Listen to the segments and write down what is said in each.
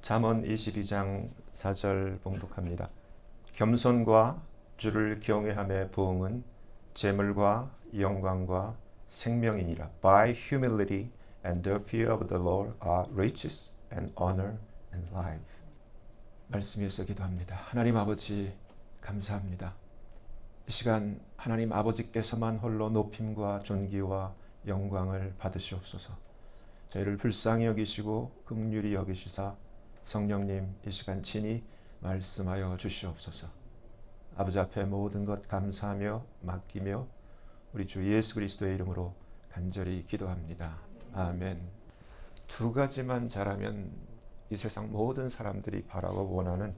잠언 22장 4절 봉독합니다. 겸손과 주를 경외함의 보응은 재물과 영광과 생명이니라. By humility and the fear of the Lord are riches and honor and life. 말씀에서 기도합니다. 하나님 아버지 감사합니다. 이 시간 하나님 아버지께서만 홀로 높임과 존귀와 영광을 받으시옵소서. 저희를 불쌍히 여기시고 긍휼히 여기시사 성령님 이 시간 친히 말씀하여 주시옵소서. 아버지 앞에 모든 것 감사하며 맡기며 우리 주 예수 그리스도의 이름으로 간절히 기도합니다. 아멘. 두 가지만 잘하면 이 세상 모든 사람들이 바라고 원하는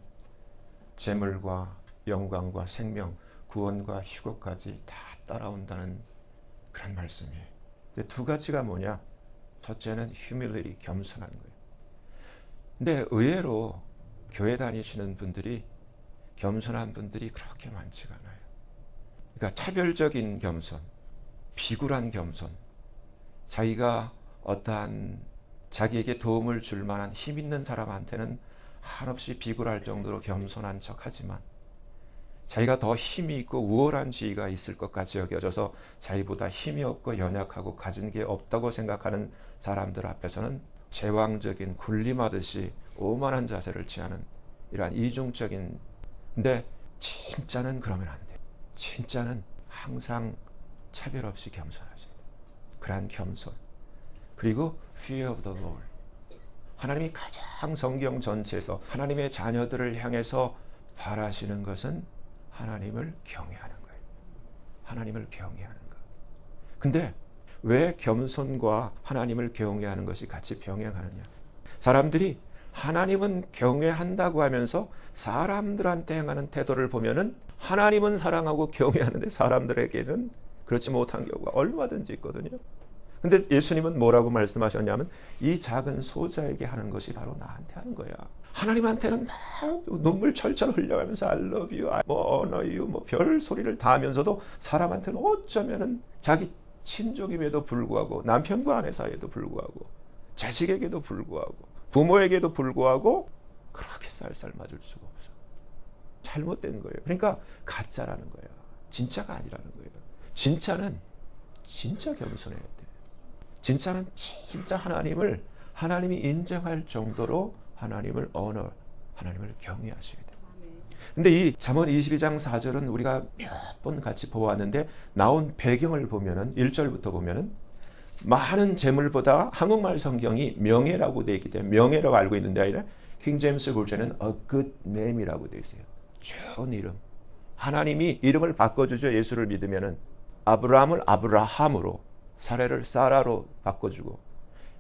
재물과 영광과 생명, 구원과 휴거까지 다 따라온다는 그런 말씀이에요. 근데 두 가지가 뭐냐? 첫째는 humility, 겸손한 거예요. 근데 의외로 교회 다니시는 분들이 겸손한 분들이 그렇게 많지가 않아요. 그러니까 차별적인 겸손, 비굴한 겸손, 자기가 어떠한 자기에게 도움을 줄 만한 힘 있는 사람한테는 한없이 비굴할 정도로 겸손한 척하지만 자기가 더 힘이 있고 우월한 지위가 있을 것 같이 여겨져서 자기보다 힘이 없고 연약하고 가진 게 없다고 생각하는 사람들 앞에서는 제왕적인 군림하듯이 오만한 자세를 취하는 이러한 이중적인, 근데 진짜는 그러면 안 돼요. 진짜는 항상 차별 없이 겸손하지. 그러한 겸손. 그리고 fear of the Lord. 하나님이 가장 성경 전체에서 하나님의 자녀들을 향해서 바라시는 것은 하나님을 경외하는 거예요. 하나님을 경외하는 것. 근데 왜 겸손과 하나님을 경외하는 것이 같이 병행하느냐? 사람들이 하나님은 경외한다고 하면서 사람들한테 행하는 태도를 보면은 하나님은 사랑하고 경외하는데 사람들에게는 그렇지 못한 경우가 얼마든지 있거든요. 근데 예수님은 뭐라고 말씀하셨냐면 이 작은 소자에게 하는 것이 바로 나한테 하는 거야. 하나님한테는 막 눈물 철철 흘려가면서 I love you, 뭐 honor you, 뭐 별 소리를 다 하면서도 사람한테는 어쩌면은 자기 친족임에도 불구하고 남편과 아내 사이에도 불구하고 자식에게도 불구하고 부모에게도 불구하고 그렇게 쌀쌀 맞을 수가 없어. 잘못된 거예요. 그러니까 가짜라는 거예요. 진짜가 아니라는 거예요. 진짜는 진짜 겸손해야 돼. 진짜는 진짜 하나님이 인정할 정도로 하나님을 honor, 하나님을 경외하셔야 돼. 근데 이 잠언 22장 4절은 우리가 몇 번 같이 보았는데 나온 배경을 보면은 1절부터 보면은 많은 재물보다 한국말 성경이 명예라고 되어 있기 때문에 명예라고 알고 있는데 아니라 킹 제임스 버전은 a good name이라고 되어 있어요. 좋은 이름. 하나님이 이름을 바꿔주죠. 예수를 믿으면은 아브라함을 아브라함으로 사라를 사라로 바꿔주고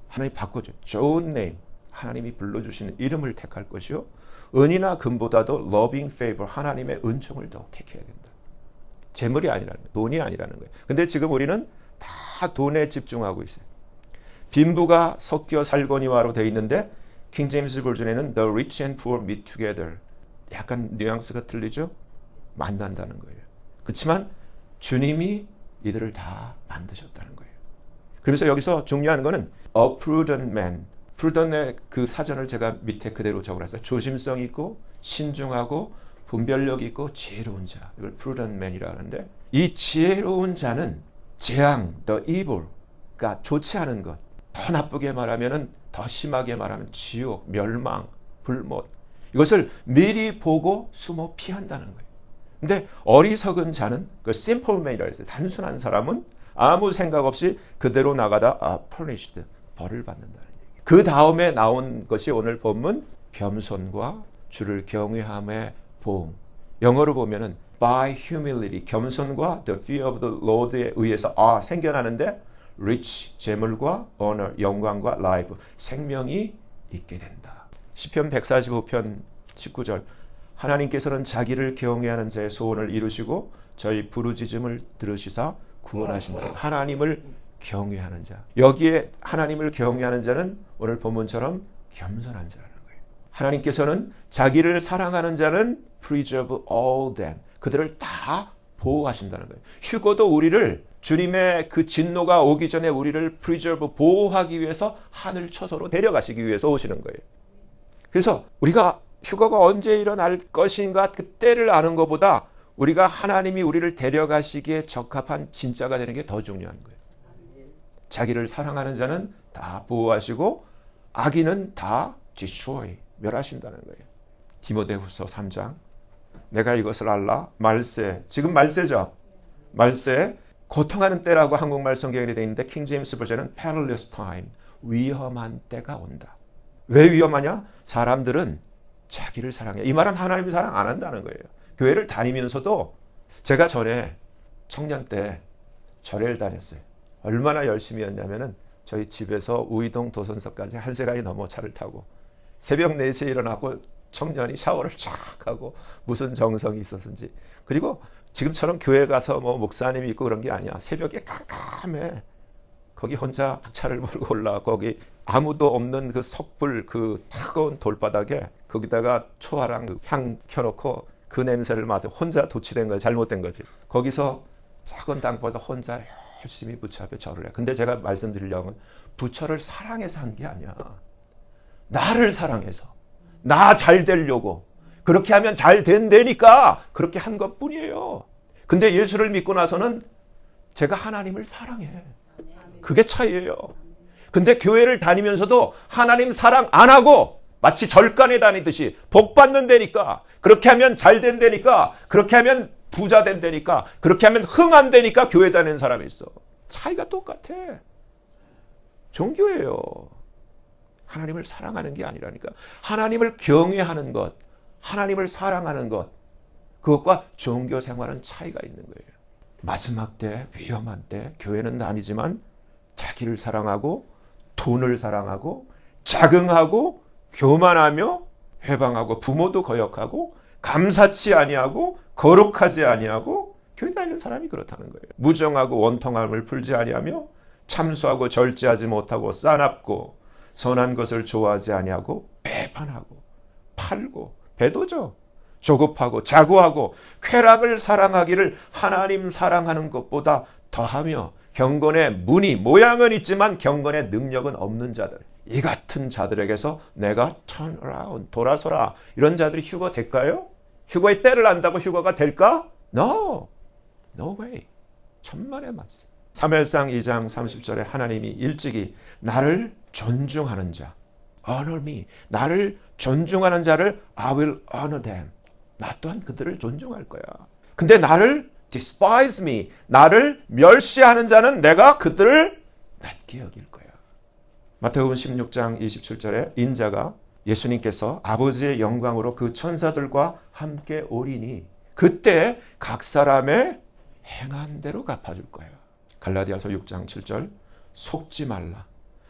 하나님 바꿔줘. 좋은 name. 하나님이 불러주시는 이름을 택할 것이요. 은이나 금보다도 loving favor, 하나님의 은총을 더 택해야 된다. 재물이 아니라는 거예요. 돈이 아니라는 거예요. 근데 지금 우리는 다 돈에 집중하고 있어요. 빈부가 섞여 살거니와로 되어 있는데 킹 제임스 버전에는 the rich and poor meet together. 약간 뉘앙스가 틀리죠? 만난다는 거예요. 그렇지만 주님이 이들을 다 만드셨다는 거예요. 그래서 여기서 중요한 거는 a prudent man. 프루던의 그 사전을 제가 밑에 그대로 적어놨어요. 조심성 있고 신중하고 분별력 있고 지혜로운 자. 이걸 prudent man이라 하는데 이 지혜로운 자는 재앙, the evil, 그러니까 좋지 않은 것. 더 나쁘게 말하면은 더 심하게 말하면 지옥, 멸망, 불못. 이것을 미리 보고 숨어 피한다는 거예요. 근데 어리석은 자는 그 simple man이라고 했어요. 단순한 사람은 아무 생각 없이 그대로 나가다 punished, 벌을 받는다는 거예요. 그 다음에 나온 것이 오늘 본문 겸손과 주를 경외함의 보응. 영어로 보면은 by humility, 겸손과 the fear of the Lord에 의해서 생겨나는데 rich, 재물과 honor, 영광과 life, 생명이 있게 된다. 시편 145편 19절 하나님께서는 자기를 경외하는 자의 소원을 이루시고 저희 부르짖음을 들으시사 구원하신다. 하나님을 경외하는 자. 여기에 하나님을 경외하는 자는 오늘 본문처럼 겸손한 자라는 거예요. 하나님께서는 자기를 사랑하는 자는 preserve all them. 그들을 다 보호하신다는 거예요. 휴거도 우리를 주님의 그 진노가 오기 전에 우리를 preserve 보호하기 위해서 하늘 처소로 데려가시기 위해서 오시는 거예요. 그래서 우리가 휴거가 언제 일어날 것인가 그 때를 아는 것보다 우리가 하나님이 우리를 데려가시기에 적합한 진짜가 되는 게 더 중요한 거예요. 자기를 사랑하는 자는 다 보호하시고 악인은 다 destroy, 멸하신다는 거예요. 디모데후서 3장. 내가 이것을 알라. 말세. 지금 말세죠. 말세. 고통하는 때라고 한국말 성경에 되어 있는데 킹제임스 버전은 perilous time. 위험한 때가 온다. 왜 위험하냐? 사람들은 자기를 사랑해. 이 말은 하나님을 사랑 안 한다는 거예요. 교회를 다니면서도 제가 전에 청년 때 절에를 다녔어요. 얼마나 열심히 했냐면은 저희 집에서 우이동 도선서까지 1시간이 넘어 차를 타고 새벽 4시에 일어나고 청년이 샤워를 쫙 하고 무슨 정성이 있었는지. 그리고 지금처럼 교회 가서 뭐 목사님이 있고 그런 게 아니야. 새벽에 깜깜해. 거기 혼자 차를 몰고 올라가 거기 아무도 없는 그 석불 그 차가운 돌바닥에 거기다가 초아랑 향 켜놓고 그 냄새를 맡아 혼자 도취된 거야. 잘못된 거지. 거기서 작은 땅보다 혼자 열심히 부처 앞에 절을 해. 근데 제가 말씀드리려면 부처를 사랑해서 한 게 아니야. 나를 사랑해서. 나 잘 되려고. 그렇게 하면 잘 된다니까 그렇게 한 것뿐이에요. 근데 예수를 믿고 나서는 제가 하나님을 사랑해. 그게 차이예요. 근데 교회를 다니면서도 하나님 사랑 안 하고 마치 절간에 다니듯이 복 받는다니까 그렇게 하면 잘 된다니까 그렇게 하면 부자 된다니까 그렇게 하면 흥한다니까 교회 다니는 사람이 있어. 차이가 똑같아. 종교예요. 하나님을 사랑하는 게 아니라니까. 하나님을 경외하는 것, 하나님을 사랑하는 것, 그것과 종교 생활은 차이가 있는 거예요. 마지막 때, 위험한 때 교회는 아니지만 자기를 사랑하고 돈을 사랑하고 자긍하고 교만하며 회방하고 부모도 거역하고 감사치 아니하고 거룩하지 아니하고 교회 다니는 사람이 그렇다는 거예요. 무정하고 원통함을 풀지 아니하며 참수하고 절제하지 못하고 싸납고 선한 것을 좋아하지 아니하고 배반하고 팔고 배도죠. 조급하고 자고하고 쾌락을 사랑하기를 하나님 사랑하는 것보다 더하며 경건의 무늬 모양은 있지만 경건의 능력은 없는 자들, 이 같은 자들에게서 내가 turn around 돌아서라. 이런 자들이 휴거 될까요? 휴거의 때를 안다고 휴거가 될까? No, no way. 천만의 말씀. 사무엘상 2장 30절에 하나님이 일찍이 나를 존중하는 자, honor me, 나를 존중하는 자를 I will honor them. 나 또한 그들을 존중할 거야. 근데 나를 despise me, 나를 멸시하는 자는 내가 그들을 낮게 여길 거야. 마태복음 16장 27절에 인자가 예수님께서 아버지의 영광으로 그 천사들과 함께 오리니 그때 각 사람의 행한 대로 갚아줄 거야. 갈라디아서 6장 7절 속지 말라.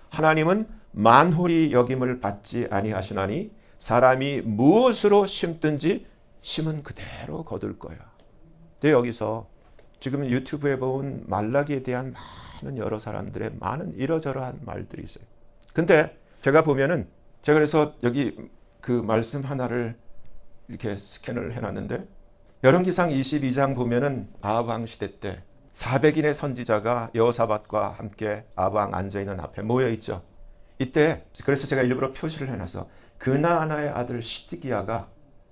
하나님은 만홀히 여김을 받지 아니하시나니 사람이 무엇으로 심든지 심은 그대로 거둘 거야. 근데 여기서 지금 유튜브에 본 말라기에 대한 많은 여러 사람들의 많은 이러저러한 말들이 있어요. 근데 제가 보면은 제가 그래서 여기 그 말씀 하나를 이렇게 스캔을 해놨는데 열왕기상 22장 보면은 아합 왕 시대 때 400인의 선지자가 여호사밧과 함께 아합 왕 앉아있는 앞에 모여있죠. 이때 그래서 제가 일부러 표시를 해놔서 그나아나의 아들 시드기야가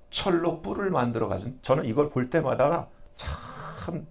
철로 뿔을 만들어가지고 저는 이걸 볼 때마다 참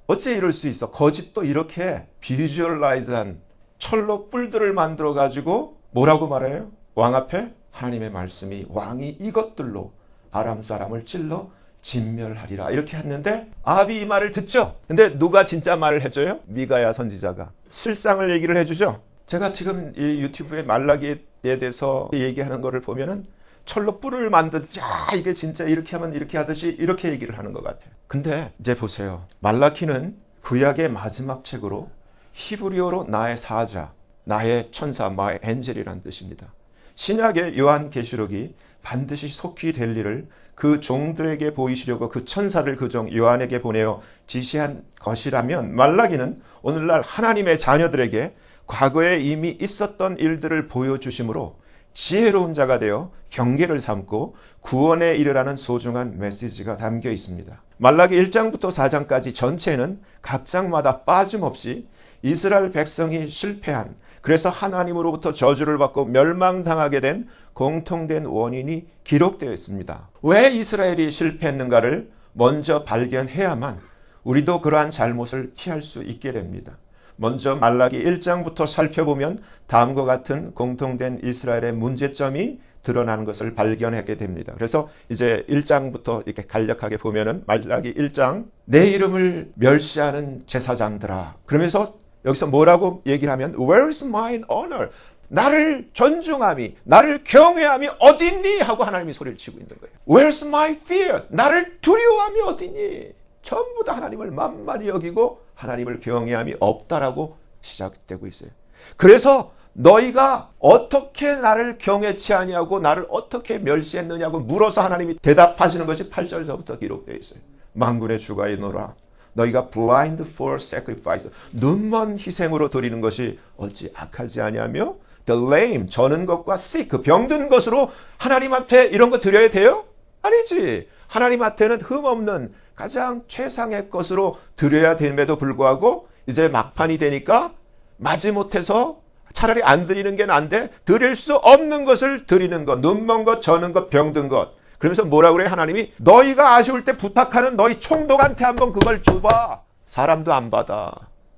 어째 이럴 수 있어. 거짓도 이렇게 비주얼라이즈한 철로 뿔들을 만들어가지고 뭐라고 말해요? 왕 앞에 하나님의 말씀이 왕이 이것들로 아람 사람을 찔러 진멸하리라 이렇게 했는데 아합이 이 말을 듣죠. 근데 누가 진짜 말을 해줘요? 미가야 선지자가 실상을 얘기를 해주죠. 제가 지금 이 유튜브에 말라기에 대해서 얘기하는 거를 보면은 철로 뿔을 만들듯이 이게 진짜 이렇게 하면 이렇게 하듯이 이렇게 얘기를 하는 것 같아요. 근데 이제 보세요. 말라기는 구약의 마지막 책으로 히브리어로 나의 사자, 나의 천사, my angel이라는 뜻입니다. 신약의 요한계시록이 반드시 속히 될 일을 그 종들에게 보이시려고 그 천사를 그 종 요한에게 보내어 지시한 것이라면 말라기는 오늘날 하나님의 자녀들에게 과거에 이미 있었던 일들을 보여주심으로 지혜로운 자가 되어 경계를 삼고 구원에 이르라는 소중한 메시지가 담겨 있습니다. 말라기 1장부터 4장까지 전체는 각 장마다 빠짐없이 이스라엘 백성이 실패한 그래서 하나님으로부터 저주를 받고 멸망당하게 된 공통된 원인이 기록되어 있습니다. 왜 이스라엘이 실패했는가를 먼저 발견해야만 우리도 그러한 잘못을 피할 수 있게 됩니다. 먼저 말라기 1장부터 살펴보면 다음과 같은 공통된 이스라엘의 문제점이 드러나는 것을 발견하게 됩니다. 그래서 이제 1장부터 이렇게 간략하게 보면은 말라기 1장 내 이름을 멸시하는 제사장들아. 그러면서 여기서 뭐라고 얘기를 하면 Where is mine honor? 나를 존중함이, 나를 경외함이 어딨니? 하고 하나님이 소리를 치고 있는 거예요. Where's my fear? 나를 두려워함이 어딨니? 전부 다 하나님을 만만히 여기고 하나님을 경외함이 없다라고 시작되고 있어요. 그래서 너희가 어떻게 나를 경외치 아니하고 나를 어떻게 멸시했느냐고 물어서 하나님이 대답하시는 것이 8절서부터 기록되어 있어요. 만군의 주가 이노라 너희가 blind for sacrifice 눈먼 희생으로 드리는 것이 어찌 악하지 아니하며 the lame 저는 것과 sick 병든 것으로 하나님 앞에 이런 거 드려야 돼요? 아니지. 하나님 앞에는 흠없는 가장 최상의 것으로 드려야 됨에도 불구하고 이제 막판이 되니까 마지못해서 차라리 안 드리는 게 나은데 드릴 수 없는 것을 드리는 것, 눈먼 것, 저는 것, 병든 것. 그러면서 뭐라고 그래요? 하나님이 너희가 아쉬울 때 부탁하는 너희 총독한테 한번 그걸 줘봐. 사람도 안 받아.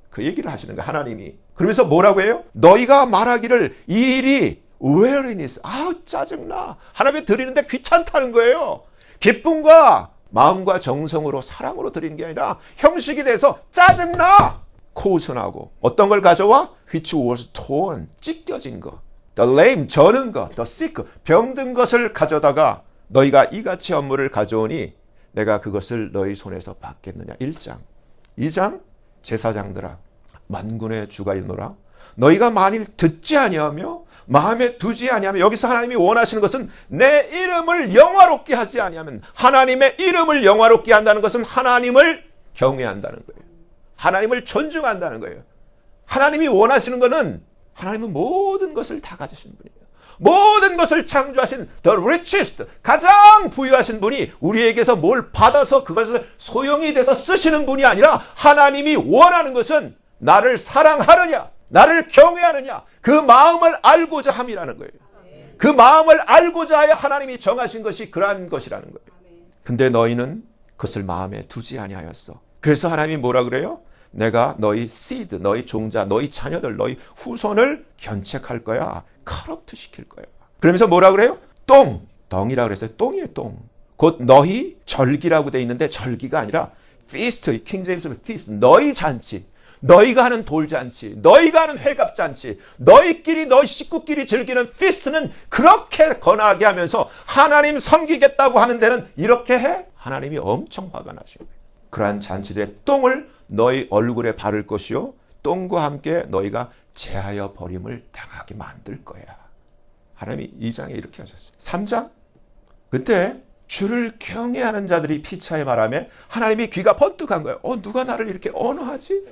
그 얘기를 하시는 거예요. 하나님이. 그러면서 뭐라고 해요? 너희가 말하기를 이 일이 weariness. 아우 짜증나. 하나님이 드리는데 귀찮다는 거예요. 기쁨과 마음과 정성으로 사랑으로 드리는 게 아니라 형식이 돼서 짜증나. 코우선하고 어떤 걸 가져와? Which was torn, 찢겨진 것. The lame, 저는 것. The sick, 병든 것을 가져다가 너희가 이같이 업무를 가져오니 내가 그것을 너희 손에서 받겠느냐. 1장. 2장, 제사장들아 만군의 주가 있노라. 너희가 만일 듣지 아니하며 마음에 두지 아니하며 여기서 하나님이 원하시는 것은 내 이름을 영화롭게 하지 아니하면 하나님의 이름을 영화롭게 한다는 것은 하나님을 경외한다는 거예요. 하나님을 존중한다는 거예요. 하나님이 원하시는 것은 하나님은 모든 것을 다 가지신 분이에요. 모든 것을 창조하신 the richest, 가장 부유하신 분이 우리에게서 뭘 받아서 그것을 소용이 돼서 쓰시는 분이 아니라 하나님이 원하는 것은 나를 사랑하느냐, 나를 경외하느냐, 그 마음을 알고자 함이라는 거예요. 그 마음을 알고자 하여 하나님이 정하신 것이 그러한 것이라는 거예요. 근데 너희는 그것을 마음에 두지 아니하였어. 그래서 하나님이 뭐라 그래요? 내가 너희 seed, 너희 종자, 너희 자녀들, 너희 후손을 견책할 거야. corrupt 시킬 거야. 그러면서 뭐라 그래요? 덩이라고 그랬어요. 똥이에요, 똥. 곧 너희 절기라고 돼 있는데 절기가 아니라 feast, 킹제임스 feast, 너희 잔치. 너희가 하는 돌잔치, 너희가 하는 회갑잔치, 너희끼리 너희 식구끼리 즐기는 피스트는 그렇게 거나하게 하면서 하나님 섬기겠다고 하는 데는 이렇게 해? 하나님이 엄청 화가 나신 거예요. 그러한 잔치들의 똥을 너희 얼굴에 바를 것이요 똥과 함께 너희가 제하여 버림을 당하게 만들 거야. 하나님이 2장에 이렇게 하셨어요. 3장? 그때 주를 경외하는 자들이 피차에 말하며 하나님이 귀가 번뜩한 거예요. 누가 나를 이렇게 언어하지?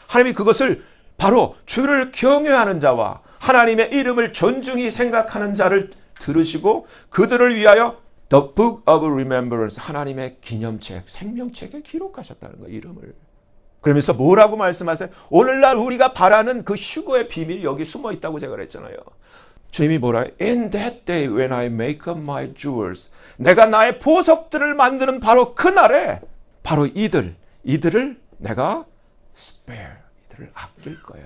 하나님이 그것을 바로 주를 경외하는 자와 하나님의 이름을 존중히 생각하는 자를 들으시고 그들을 위하여 The Book of Remembrance, 하나님의 기념책, 생명책에 기록하셨다는 거예요. 이름을. 그러면서 뭐라고 말씀하세요? 오늘날 우리가 바라는 그 휴거의 비밀이 여기 숨어 있다고 제가 그랬잖아요. 주님이 뭐라 해요? In that day when I make up my jewels, 내가 나의 보석들을 만드는 바로 그날에 바로 이들을 내가 spare, 이들을 아낄 거야.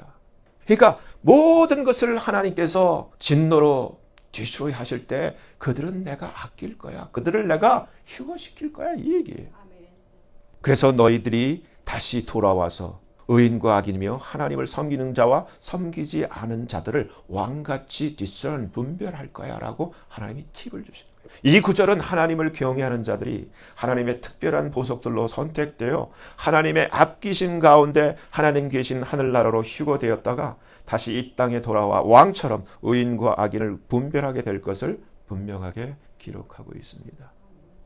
그러니까 모든 것을 하나님께서 진노로 디스트로이 하실 때 그들은 내가 아낄 거야. 그들을 내가 휴거시킬 거야. 이 얘기예요. 그래서 너희들이 다시 돌아와서 의인과 악인이며 하나님을 섬기는 자와 섬기지 않은 자들을 왕같이 discern, 분별할 거야 라고 하나님이 팁을 주시는 거예요. 이 구절은 하나님을 경외하는 자들이 하나님의 특별한 보석들로 선택되어 하나님의 아끼신 가운데 하나님 계신 하늘나라로 휴거되었다가 다시 이 땅에 돌아와 왕처럼 의인과 악인을 분별하게 될 것을 분명하게 기록하고 있습니다.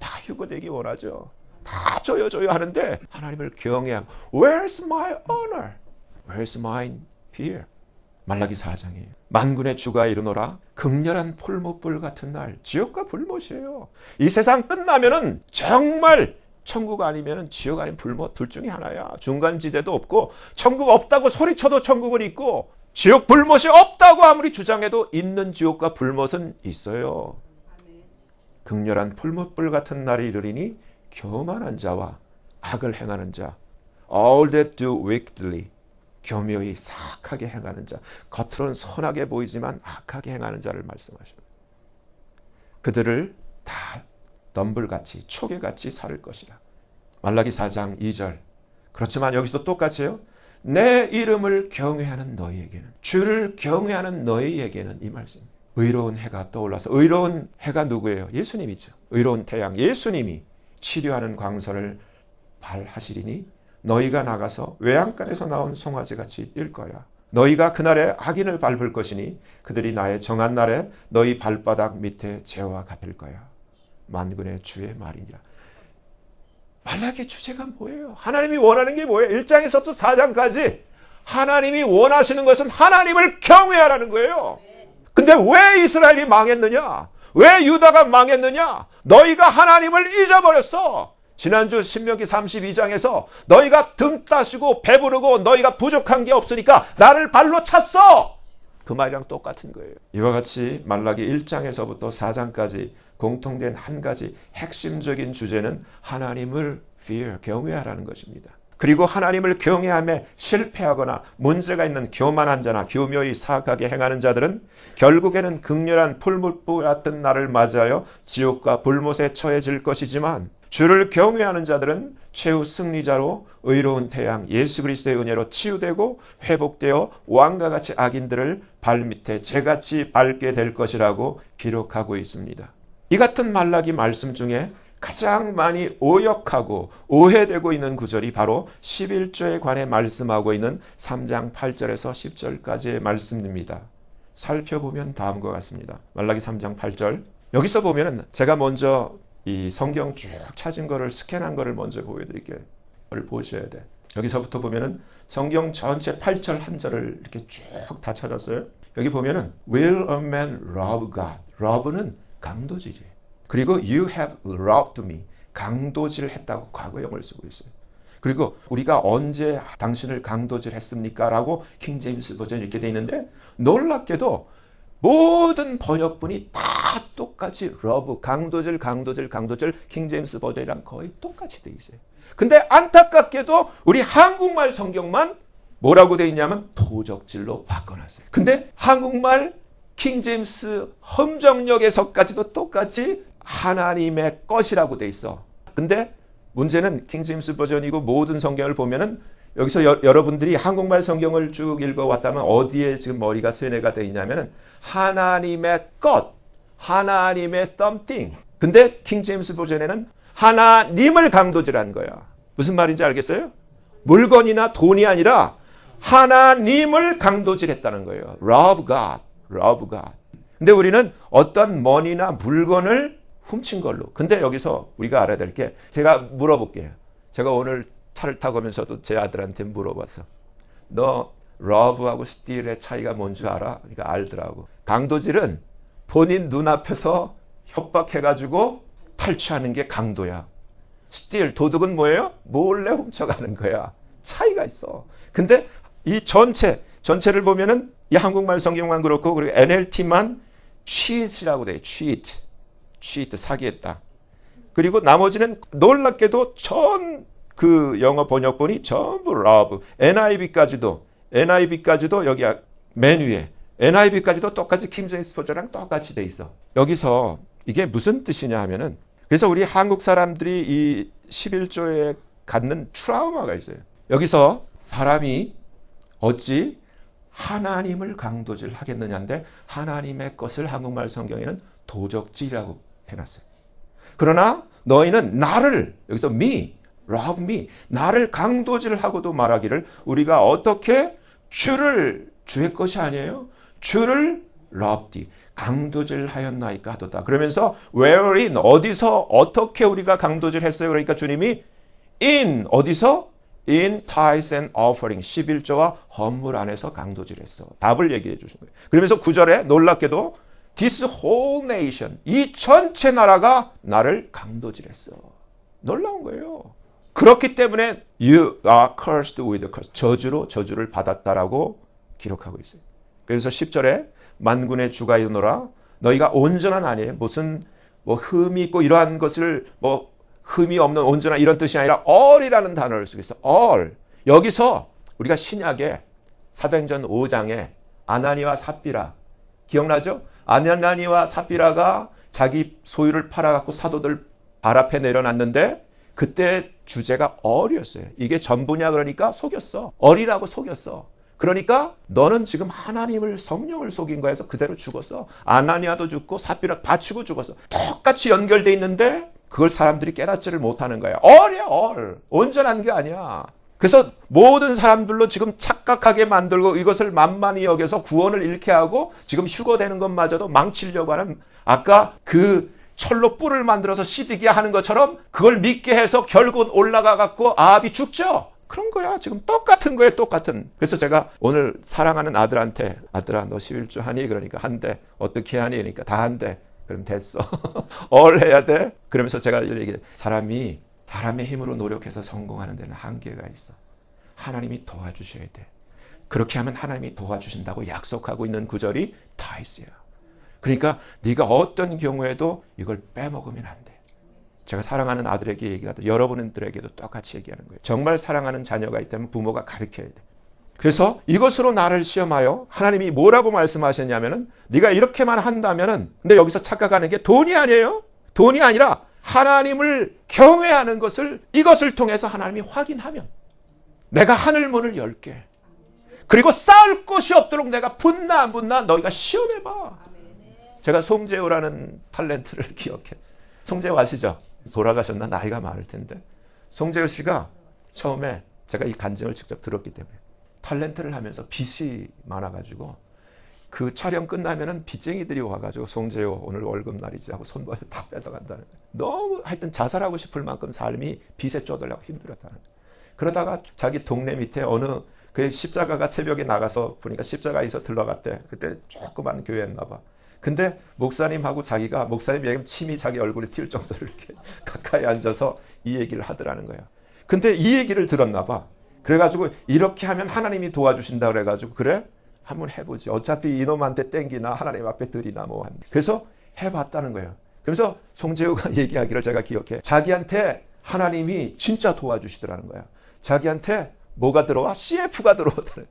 다 휴거되기 원하죠. 다 줘요 하는데 하나님을 경외함. Where's my honor? Where's my fear? 말라기 4장이에요. 만군의 주가 이르노라 극렬한 풀무불 같은 날. 지옥과 불못이에요. 이 세상 끝나면은 정말 천국 아니면 지옥 아닌 불못 둘 중에 하나야. 중간지대도 없고 천국 없다고 소리쳐도 천국은 있고 지옥 불못이 없다고 아무리 주장해도 있는 지옥과 불못은 있어요. 극렬한 풀무불 같은 날이 이르리니 교만한 자와 악을 행하는 자, all that do wickedly, 교묘히 사악하게 행하는 자, 겉으로는 선하게 보이지만 악하게 행하는 자를 말씀하십니다. 그들을 다 덤불같이 초계같이 살을 것이라. 말라기 4장 2절. 그렇지만 여기서도 똑같이요. 내 이름을 경외하는 너희에게는, 주를 경외하는 너희에게는, 이 말씀. 의로운 해가 떠올라서, 의로운 해가 누구예요? 예수님이죠. 의로운 태양 예수님이 치료하는 광선을 발하시리니 너희가 나가서 외양간에서 나온 송아지같이 뛸 거야. 너희가 그날에 악인을 밟을 것이니 그들이 나의 정한 날에 너희 발바닥 밑에 재와 같을 거야. 만군의 주의 말이니라. 말라기의 주제가 뭐예요? 하나님이 원하는 게 뭐예요? 1장에서부터 4장까지 하나님이 원하시는 것은 하나님을 경외하라는 거예요. 근데 왜 이스라엘이 망했느냐? 왜 유다가 망했느냐? 너희가 하나님을 잊어버렸어. 지난주 신명기 32장에서 너희가 등 따시고 배부르고 너희가 부족한 게 없으니까 나를 발로 찼어. 그 말이랑 똑같은 거예요. 이와 같이 말라기 1장에서부터 4장까지 공통된 한 가지 핵심적인 주제는 하나님을 fear, 경외하라는 것입니다. 그리고 하나님을 경외함에 실패하거나 문제가 있는 교만한 자나 교묘히 사악하게 행하는 자들은 결국에는 극렬한 풀무불 같은 날을 맞이하여 지옥과 불못에 처해질 것이지만, 주를 경외하는 자들은 최후 승리자로 의로운 태양 예수 그리스도의 은혜로 치유되고 회복되어 왕과 같이 악인들을 발밑에 재같이 밟게 될 것이라고 기록하고 있습니다. 이 같은 말라기 말씀 중에 가장 많이 오역하고 오해되고 있는 구절이 바로 11조에 관해 말씀하고 있는 3장 8절에서 10절까지의 말씀입니다. 살펴보면 다음과 같습니다. 말라기 3장 8절. 여기서 보면 제가 먼저 이 성경 쭉 찾은 거를 스캔한 거를 먼저 보여드릴게요. 그걸 보셔야 돼. 여기서부터 보면은 성경 전체 8절 한 절을 이렇게 쭉 다 찾았어요. 여기 보면은 Will a man rob God? robb는 강도질이에요. 그리고 You have robbed me. 강도질했다고 과거형을 쓰고 있어요. 그리고 우리가 언제 당신을 강도질했습니까? 라고 킹제임스 버전이 이렇게 돼 있는데, 놀랍게도 모든 번역본이 다 똑같이 러브, 강도질, 킹제임스 버전이랑 거의 똑같이 돼 있어요. 근데 안타깝게도 우리 한국말 성경만 뭐라고 돼 있냐면 도적질로 바꿔놨어요. 근데 한국말 킹제임스 험정역에서까지도 똑같이 하나님의 것이라고 돼 있어. 근데 문제는 킹제임스 버전이고 모든 성경을 보면은 여기서 여러분들이 한국말 성경을 쭉 읽어왔다면 어디에 지금 머리가 세뇌가 되어 있냐면은 하나님의 것, 하나님의 something. 근데 킹제임스 버전에는 하나님을 강도질한 거야. 무슨 말인지 알겠어요? 물건이나 돈이 아니라 하나님을 강도질했다는 거예요. Rob God, rob God. 근데 우리는 어떤 머니나 물건을 훔친 걸로. 근데 여기서 우리가 알아야 될 게, 제가 물어볼게요. 제가 오늘 차를 타고 오면서도 제 아들한테 물어봤어. 너 러브하고 스틸의 차이가 뭔 줄 알아? 그러니까 알더라고. 강도질은 본인 눈앞에서 협박해가지고 탈취하는 게 강도야. 스틸, 도둑은 뭐예요? 몰래 훔쳐가는 거야. 차이가 있어. 근데 이 전체를 보면은 이 한국말 성경만 그렇고, 그리고 NLT만 cheat이라고 돼. cheat, 사기했다. 그리고 나머지는 놀랍게도 그 영어 번역본이 전부 love, NIV까지도 여기 맨 위에 NIV까지도 똑같이 킹제임스 버전이랑 똑같이 돼 있어. 여기서 이게 무슨 뜻이냐 하면은, 그래서 우리 한국 사람들이 이 11조에 갖는 트라우마가 있어요. 여기서 사람이 어찌 하나님을 강도질 하겠느냐인데, 하나님의 것을 한국말 성경에는 도적질이라고 해놨어요. 그러나 너희는 나를, 여기서 me, rob me, 나를 강도질하고도 말하기를 우리가 어떻게 주의 것이 아니에요. 주를 robdi, 강도질하였나이까 하도다. 그러면서 wherein, 어디서 어떻게 우리가 강도질했어요. 그러니까 주님이 in, 어디서? in tithes and offering, 11조와 헌물 안에서 강도질했어. 답을 얘기해 주신 거예요. 그러면서 9절에 놀랍게도 this whole nation, 이 전체 나라가 나를 강도질했어. 놀라운 거예요. 그렇기 때문에 you are cursed with a curse, 저주로 저주를 받았다라고 기록하고 있어요. 그래서 10절에 만군의 주가 이르노라 너희가 온전한 아니에요. 무슨 뭐 흠이 있고 이러한 것을 뭐 흠이 없는 온전한 이런 뜻이 아니라 all이라는 단어를 쓰고 있어. all. 여기서 우리가 신약에 사도행전 5장에 아나니와 삽비라 기억나죠? 아나니와 삽비라가 자기 소유를 팔아갖고 사도들 발 앞에 내려놨는데 그때 주제가 all이었어요. 이게 전부냐 그러니까 속였어. all이라고 속였어. 그러니까 너는 지금 하나님을 성령을 속인 거에서 그대로 죽었어. 아나니아도 죽고 삽비라 다 치고 죽었어. 똑같이 연결돼 있는데 그걸 사람들이 깨닫지를 못하는 거야. all이야 all. 온전한 게 아니야. 그래서 모든 사람들로 지금 착각하게 만들고 이것을 만만히 여겨서 구원을 잃게 하고 지금 휴거되는 것마저도 망치려고 하는 아까 그 철로 뿔을 만들어서 시디게 하는 것처럼 그걸 믿게 해서 결국 올라가 갖고 아합이 죽죠. 그런 거야. 지금 똑같은 거예요. 똑같은. 그래서 제가 오늘 사랑하는 아들한테 아들아 너 11조 하니? 그러니까 한대. 어떻게 하니? 그러니까 다 한대. 그럼 됐어. all 해야 돼. 그러면서 제가 얘기해. 사람의 힘으로 노력해서 성공하는 데는 한계가 있어. 하나님이 도와주셔야 돼. 그렇게 하면 하나님이 도와주신다고 약속하고 있는 구절이 다 있어요. 그러니까 네가 어떤 경우에도 이걸 빼먹으면 안 돼. 제가 사랑하는 아들에게 얘기하듯 여러분들에게도 똑같이 얘기하는 거예요. 정말 사랑하는 자녀가 있다면 부모가 가르쳐야 돼. 그래서 이것으로 나를 시험하여 하나님이 뭐라고 말씀하셨냐면은 네가 이렇게만 한다면은 근데 여기서 착각하는 게 돈이 아니에요. 돈이 아니라 하나님을 경외하는 것을 이것을 통해서 하나님이 확인하면 내가 하늘문을 열게. 그리고 쌓을 곳이 없도록 내가 붙나 안 붙나 너희가 시험해봐. 제가 송재호라는 탤런트를 기억해. 송재호 아시죠? 돌아가셨나? 나이가 많을 텐데. 송재호 씨가 처음에 제가 이 간증을 직접 들었기 때문에 탤런트를 하면서 빚이 많아가지고 그 촬영 끝나면은 빚쟁이들이 와가지고 송재호 오늘 월급날이지 하고 손벌 다 뺏어간다는 거예요. 너무 하여튼 자살하고 싶을 만큼 삶이 빚에 쪼들려고 힘들었다는 거예요. 그러다가 자기 동네 밑에 어느 그 십자가가 새벽에 나가서 보니까 십자가에서 들러갔대. 그때 조그만 교회였나 봐. 근데 목사님하고 자기가 목사님 침이 자기 얼굴에 튈 정도로 이렇게 가까이 앉아서 이 얘기를 하더라는 거야. 근데 이 얘기를 들었나 봐. 그래가지고 이렇게 하면 하나님이 도와주신다 그래가지고 그래? 한번 해보지. 어차피 이놈한테 땡기나 하나님 앞에 드리나 뭐. 그래서 해봤다는 거예요. 그래서 송재호가 얘기하기를 제가 기억해. 자기한테 하나님이 진짜 도와주시더라는 거야. 자기한테 뭐가 들어와? CF가 들어오더래.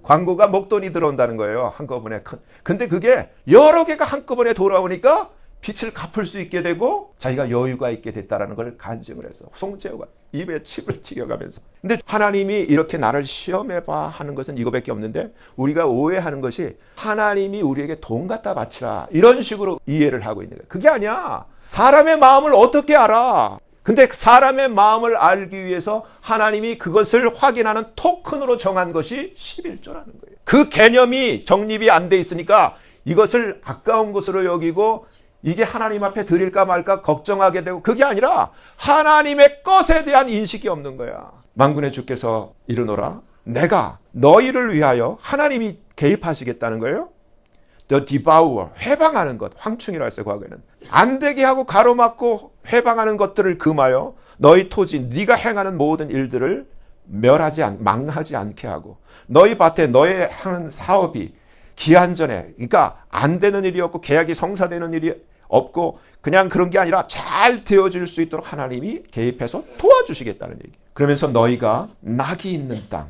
광고가 목돈이 들어온다는 거예요. 한꺼번에. 근데 그게 여러 개가 한꺼번에 돌아오니까 빚을 갚을 수 있게 되고 자기가 여유가 있게 됐다는 걸 간증을 해서 송재호가 입에 침을 튀겨가면서. 근데 하나님이 이렇게 나를 시험해봐 하는 것은 이거밖에 없는데 우리가 오해하는 것이 하나님이 우리에게 돈 갖다 바치라 이런 식으로 이해를 하고 있는 거예요. 그게 아니야. 사람의 마음을 어떻게 알아? 근데 사람의 마음을 알기 위해서 하나님이 그것을 확인하는 토큰으로 정한 것이 11조라는 거예요. 그 개념이 정립이 안 돼 있으니까 이것을 아까운 것으로 여기고 이게 하나님 앞에 드릴까 말까 걱정하게 되고 그게 아니라 하나님의 것에 대한 인식이 없는 거야. 만군의 주께서 이르노라 내가 너희를 위하여 하나님이 개입하시겠다는 거예요. The devourer, 회방하는 것, 황충이라 했어요. 과거에는. 안 되게 하고 가로막고 회방하는 것들을 금하여 너희 토지, 네가 행하는 모든 일들을 망하지 않게 하고 너희 밭에 너의 하는 사업이 기한 전에, 그러니까 안 되는 일이 없고 계약이 성사되는 일이 없고 그냥 그런 게 아니라 잘 되어질 수 있도록 하나님이 개입해서 도와주시겠다는 얘기. 그러면서 너희가 낙이 있는 땅,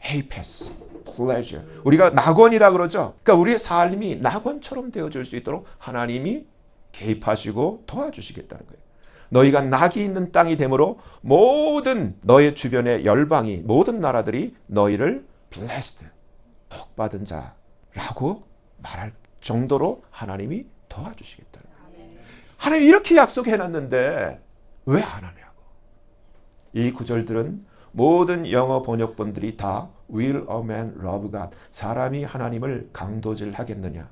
헤이페스, pleasure. 우리가 낙원이라 그러죠. 그러니까 우리의 삶이 낙원처럼 되어질 수 있도록 하나님이 개입하시고 도와주시겠다는 거예요. 너희가 낙이 있는 땅이 되므로 모든 너의 주변의 열방이 모든 나라들이 너희를 blessed, 복받은 자라고 말할 정도로 하나님이 도와주시겠다는 거예요. 하나님이 이렇게 약속해놨는데 왜 안 하냐고. 이 구절들은 모든 영어 번역본들이 다 Will a man love God? 사람이 하나님을 강도질 하겠느냐?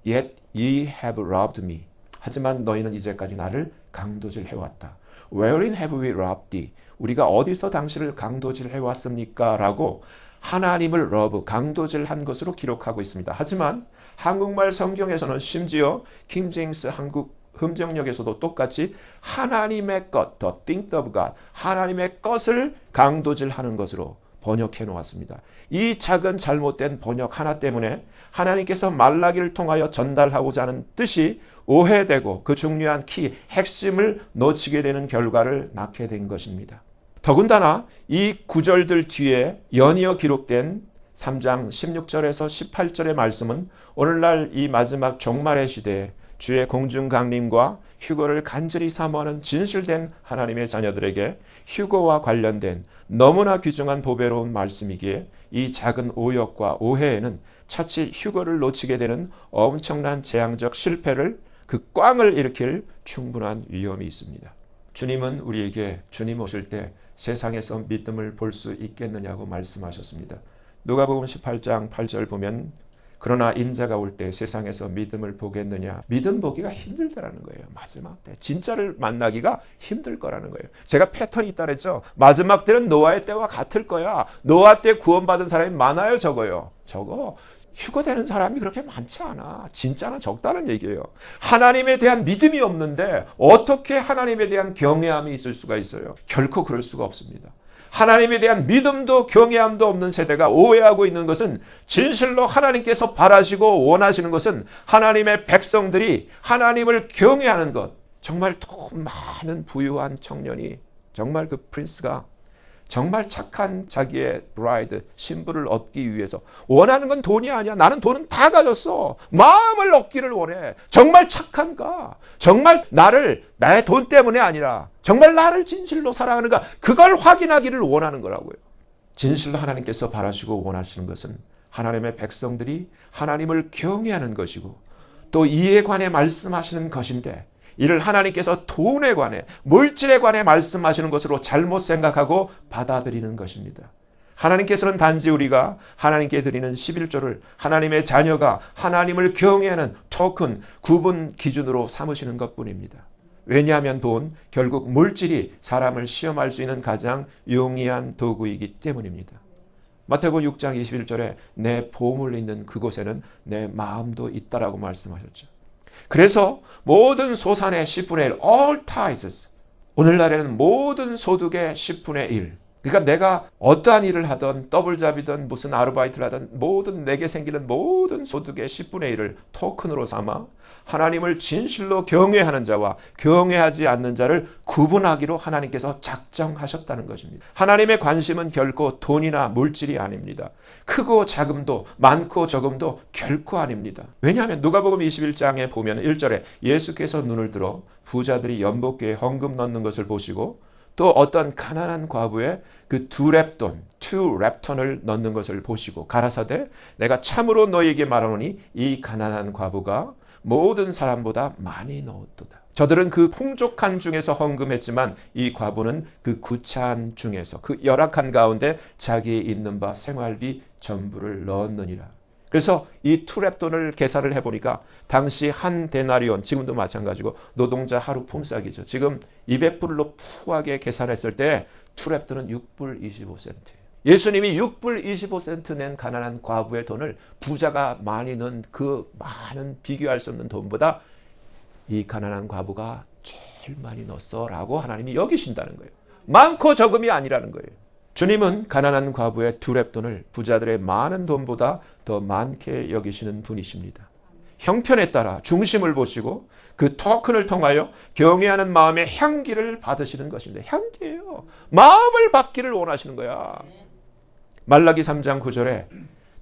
Yet ye have robbed me. 하지만 너희는 이제까지 나를 강도질 해왔다. Wherein have we robbed thee? 우리가 어디서 당신을 강도질 해왔습니까? 라고 하나님을 러브, 강도질한 것으로 기록하고 있습니다. 하지만 한국말 성경에서는 심지어 킹제임스 한국 흠정역에서도 똑같이 하나님의 것, the things of God, 하나님의 것을 강도질하는 것으로 번역해 놓았습니다. 이 작은 잘못된 번역 하나 때문에 하나님께서 말라기를 통하여 전달하고자 하는 뜻이 오해되고 그 중요한 키, 핵심을 놓치게 되는 결과를 낳게 된 것입니다. 더군다나 이 구절들 뒤에 연이어 기록된 3장 16절에서 18절의 말씀은 오늘날 이 마지막 종말의 시대에 주의 공중 강림과 휴거를 간절히 사모하는 진실된 하나님의 자녀들에게 휴거와 관련된 너무나 귀중한 보배로운 말씀이기에 이 작은 오역과 오해에는 차치 휴거를 놓치게 되는 엄청난 재앙적 실패를 그 꽝을 일으킬 충분한 위험이 있습니다. 주님은 우리에게 주님 오실 때 세상에서 믿음을 볼 수 있겠느냐고 말씀하셨습니다. 누가복음 18장 8절 보면 그러나 인자가 올 때 세상에서 믿음을 보겠느냐. 믿음 보기가 힘들다라는 거예요. 마지막 때. 진짜를 만나기가 힘들 거라는 거예요. 제가 패턴이 있다 그랬죠. 마지막 때는 노아의 때와 같을 거야. 노아 때 구원받은 사람이 많아요, 적어요? 적어. 휴거되는 사람이 그렇게 많지 않아. 진짜는 적다는 얘기예요. 하나님에 대한 믿음이 없는데 어떻게 하나님에 대한 경외함이 있을 수가 있어요? 결코 그럴 수가 없습니다. 하나님에 대한 믿음도 경외함도 없는 세대가 오해하고 있는 것은 진실로 하나님께서 바라시고 원하시는 것은 하나님의 백성들이 하나님을 경외하는 것. 정말 더 많은 부유한 청년이 정말 그 프린스가 정말 착한 자기의 브라이드, 신부를 얻기 위해서 원하는 건 돈이 아니야. 나는 돈은 다 가졌어. 마음을 얻기를 원해. 정말 착한가? 정말 나를 나의 돈 때문에 아니라 정말 나를 진실로 사랑하는가? 그걸 확인하기를 원하는 거라고요. 진실로 하나님께서 바라시고 원하시는 것은 하나님의 백성들이 하나님을 경외하는 것이고 또 이에 관해 말씀하시는 것인데 이를 하나님께서 돈에 관해 물질에 관해 말씀하시는 것으로 잘못 생각하고 받아들이는 것입니다. 하나님께서는 단지 우리가 하나님께 드리는 11조를 하나님의 자녀가 하나님을 경외하는 토큰, 구분 기준으로 삼으시는 것뿐입니다. 왜냐하면 돈, 결국 물질이 사람을 시험할 수 있는 가장 용이한 도구이기 때문입니다. 마태복음 6장 21절에 내 보물 있는 그곳에는 내 마음도 있다라고 말씀하셨죠. 그래서 모든 소산의 10분의 1, all tithes. 오늘날에는 모든 소득의 10분의 1. 그러니까 내가 어떠한 일을 하든 더블잡이든 무슨 아르바이트를 하든 모든 내게 생기는 모든 소득의 10분의 1을 토큰으로 삼아 하나님을 진실로 경외하는 자와 경외하지 않는 자를 구분하기로 하나님께서 작정하셨다는 것입니다. 하나님의 관심은 결코 돈이나 물질이 아닙니다. 크고 작음도 많고 적음도 결코 아닙니다. 왜냐하면 누가복음 21장에 보면 1절에 예수께서 눈을 들어 부자들이 연복궤에 헌금 넣는 것을 보시고 또 어떤 가난한 과부의 그 2렙돈, 2렙턴을 넣는 것을 보시고 가라사대 내가 참으로 너희에게 말하노니 이 가난한 과부가 모든 사람보다 많이 넣었도다. 저들은 그 풍족한 중에서 헌금했지만 이 과부는 그 구차한 중에서 그 열악한 가운데 자기의 있는 바 생활비 전부를 넣었느니라. 그래서 이 2렙돈을 계산을 해보니까 당시 한 데나리온, 지금도 마찬가지고 노동자 하루 품삯이죠. 지금 200불로 푸하게 계산했을 때 2렙돈은 6불 25센트예요. 예수님이 6불 25센트 낸 가난한 과부의 돈을 부자가 많이 넣은 그 많은 비교할 수 없는 돈보다 이 가난한 과부가 제일 많이 넣었어 라고 하나님이 여기신다는 거예요. 많고 적음이 아니라는 거예요. 주님은 가난한 과부의 2렙돈을 부자들의 많은 돈보다 더 많게 여기시는 분이십니다. 형편에 따라 중심을 보시고 그 토큰을 통하여 경외하는 마음의 향기를 받으시는 것입니다. 향기예요. 마음을 받기를 원하시는 거야. 말라기 3장 9절에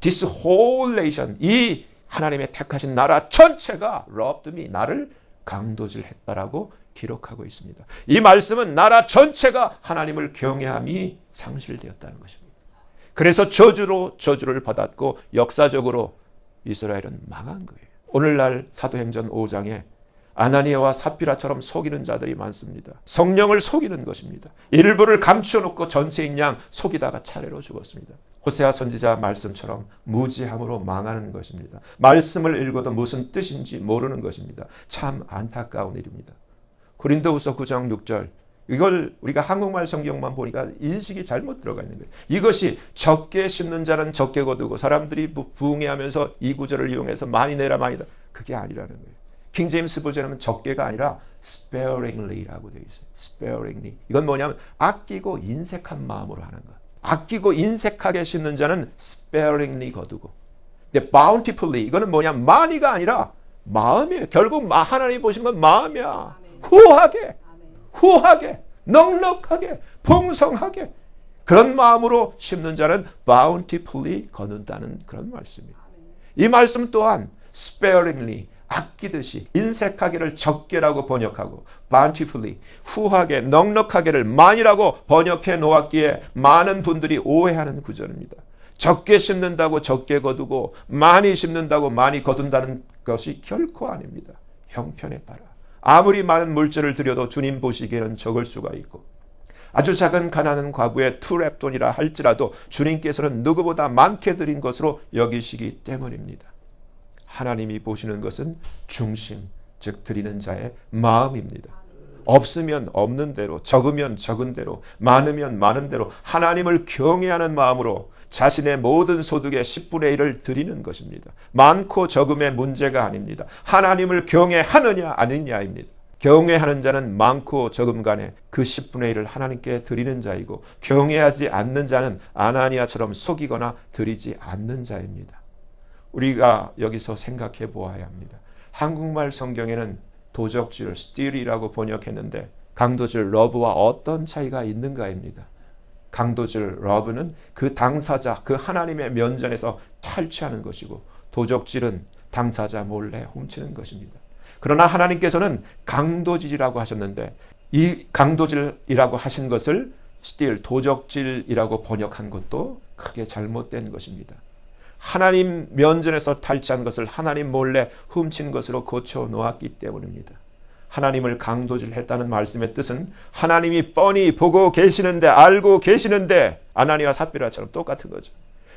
This whole nation, 이 하나님의 택하신 나라 전체가 loved me, 나를 강도질했다라고 기록하고 있습니다. 이 말씀은 나라 전체가 하나님을 경외함이 상실되었다는 것입니다. 그래서 저주로 저주를 받았고 역사적으로 이스라엘은 망한 거예요. 오늘날 사도행전 5장에 아나니아와 삽비라처럼 속이는 자들이 많습니다. 성령을 속이는 것입니다. 일부를 감춰놓고 전체인 양 속이다가 차례로 죽었습니다. 호세아 선지자 말씀처럼 무지함으로 망하는 것입니다. 말씀을 읽어도 무슨 뜻인지 모르는 것입니다. 참 안타까운 일입니다. 고린도후서 9장 6절, 이걸 우리가 한국말 성경만 보니까 인식이 잘못 들어가 있는 거예요. 이것이 적게 심는 자는 적게 거두고 사람들이 부흥해하면서 이 구절을 이용해서 많이 내라 많이 다, 그게 아니라는 거예요. 킹 제임스 버전은 적게가 아니라 sparingly라고 되어 있어요. sparingly. 이건 뭐냐면 아끼고 인색한 마음으로 하는 것. 아끼고 인색하게 심는 자는 sparingly 거두고. 근데 bountifully 이거는 뭐냐? 많이가 아니라 마음이에요. 결국 하나님이 보신 건 마음이야. 후하게, 넉넉하게, 풍성하게 그런 마음으로 심는 자는 bountifully 거둔다는 그런 말씀이에요. 이 말씀 또한 sparingly 아끼듯이 인색하게를 적게라고 번역하고 bountifully 후하게 넉넉하게를 많이라고 번역해 놓았기에 많은 분들이 오해하는 구절입니다. 적게 심는다고 적게 거두고 많이 심는다고 많이 거둔다는 것이 결코 아닙니다. 형편에 따라 아무리 많은 물질을 들여도 주님 보시기에는 적을 수가 있고 아주 작은 가난한 과부의 투랩돈이라 할지라도 주님께서는 누구보다 많게 드린 것으로 여기시기 때문입니다. 하나님이 보시는 것은 중심, 즉 드리는 자의 마음입니다. 없으면 없는 대로, 적으면 적은 대로, 많으면 많은 대로 하나님을 경외하는 마음으로 자신의 모든 소득의 10분의 1을 드리는 것입니다. 많고 적음의 문제가 아닙니다. 하나님을 경외하느냐 아니냐입니다. 경외하는 자는 많고 적음 간에 그 10분의 1을 하나님께 드리는 자이고 경외하지 않는 자는 아나니아처럼 속이거나 드리지 않는 자입니다. 우리가 여기서 생각해 보아야 합니다. 한국말 성경에는 도적질, steal이라고 번역했는데 강도질, 러브와 어떤 차이가 있는가입니다. 강도질, 러브는 그 당사자, 그 하나님의 면전에서 탈취하는 것이고 도적질은 당사자 몰래 훔치는 것입니다. 그러나 하나님께서는 강도질이라고 하셨는데 이 강도질이라고 하신 것을 steal, 도적질이라고 번역한 것도 크게 잘못된 것입니다. 하나님 면전에서 탈취한 것을 하나님 몰래 훔친 것으로 고쳐 놓았기 때문입니다. 하나님을 강도질했다는 말씀의 뜻은 하나님이 뻔히 보고 계시는데 알고 계시는데 아나니아와 삽비라처럼 똑같은 거죠.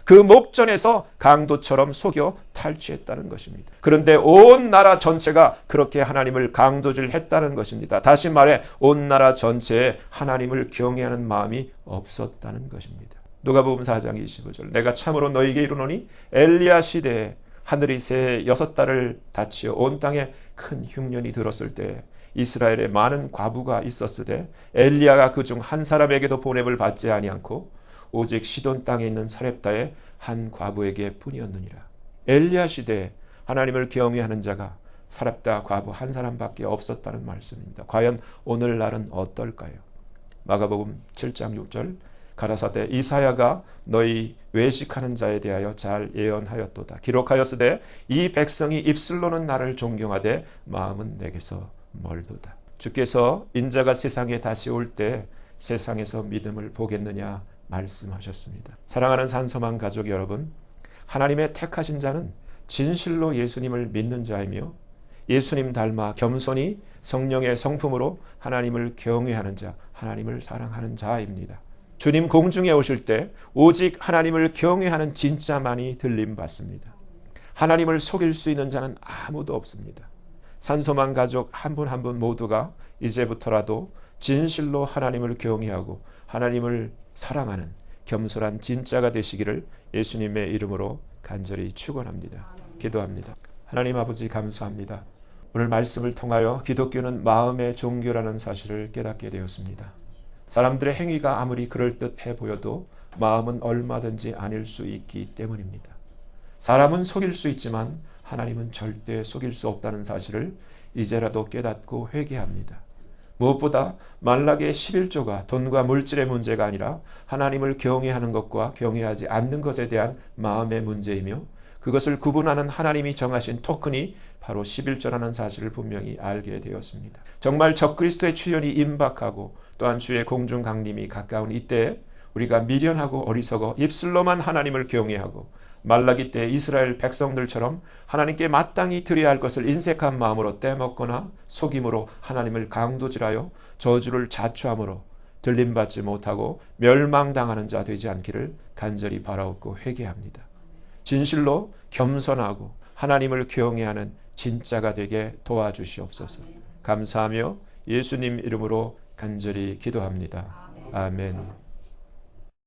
그 목전에서 강도처럼 속여 탈취했다는 것입니다. 그런데 온 나라 전체가 그렇게 하나님을 강도질했다는 것입니다. 다시 말해 온 나라 전체에 하나님을 경외하는 마음이 없었다는 것입니다. 누가복음 4장 25절 내가 참으로 너희에게 이르노니 엘리야 시대에 하늘이 새 6달을 닫히어 온 땅에 큰 흉년이 들었을 때 이스라엘에 많은 과부가 있었으되 엘리야가 그중 한 사람에게도 보냄을 받지 아니하고 오직 시돈 땅에 있는 사렙다의 한 과부에게 뿐이었느니라. 엘리야 시대에 하나님을 경외하는 자가 사렙다 과부 한 사람밖에 없었다는 말씀입니다. 과연 오늘날은 어떨까요? 마가복음 7장 6절 가라사대 이사야가 너희 외식하는 자에 대하여 잘 예언하였도다. 기록하였으되 이 백성이 입술로는 나를 존경하되 마음은 내게서 멀도다. 주께서 인자가 세상에 다시 올 때 세상에서 믿음을 보겠느냐 말씀하셨습니다. 사랑하는 산소망 가족 여러분, 하나님의 택하신 자는 진실로 예수님을 믿는 자이며 예수님 닮아 겸손히 성령의 성품으로 하나님을 경외하는 자, 하나님을 사랑하는 자입니다. 주님 공중에 오실 때 오직 하나님을 경외하는 진짜만이 들림받습니다. 하나님을 속일 수 있는 자는 아무도 없습니다. 산소망 가족 한 분 한 분 모두가 이제부터라도 진실로 하나님을 경외하고 하나님을 사랑하는 겸손한 진짜가 되시기를 예수님의 이름으로 간절히 축원합니다. 기도합니다. 하나님 아버지 감사합니다. 오늘 말씀을 통하여 기독교는 마음의 종교라는 사실을 깨닫게 되었습니다. 사람들의 행위가 아무리 그럴듯해 보여도 마음은 얼마든지 아닐 수 있기 때문입니다. 사람은 속일 수 있지만 하나님은 절대 속일 수 없다는 사실을 이제라도 깨닫고 회개합니다. 무엇보다 만락의 11조가 돈과 물질의 문제가 아니라 하나님을 경외하는 것과 경외하지 않는 것에 대한 마음의 문제이며 그것을 구분하는 하나님이 정하신 토큰이 바로 11조라는 사실을 분명히 알게 되었습니다. 정말 적그리스도의 출현이 임박하고 또한 주의 공중 강림이 가까운 이때에 우리가 미련하고 어리석어 입술로만 하나님을 경외하고 말라기 때 이스라엘 백성들처럼 하나님께 마땅히 드려야 할 것을 인색한 마음으로 떼먹거나 속임으로 하나님을 강도질하여 저주를 자초함으로 들림받지 못하고 멸망당하는 자 되지 않기를 간절히 바라옵고 회개합니다. 진실로 겸손하고 하나님을 경외하는 진짜가 되게 도와주시옵소서. 감사하며 예수님 이름으로 간절히 기도합니다. 아멘.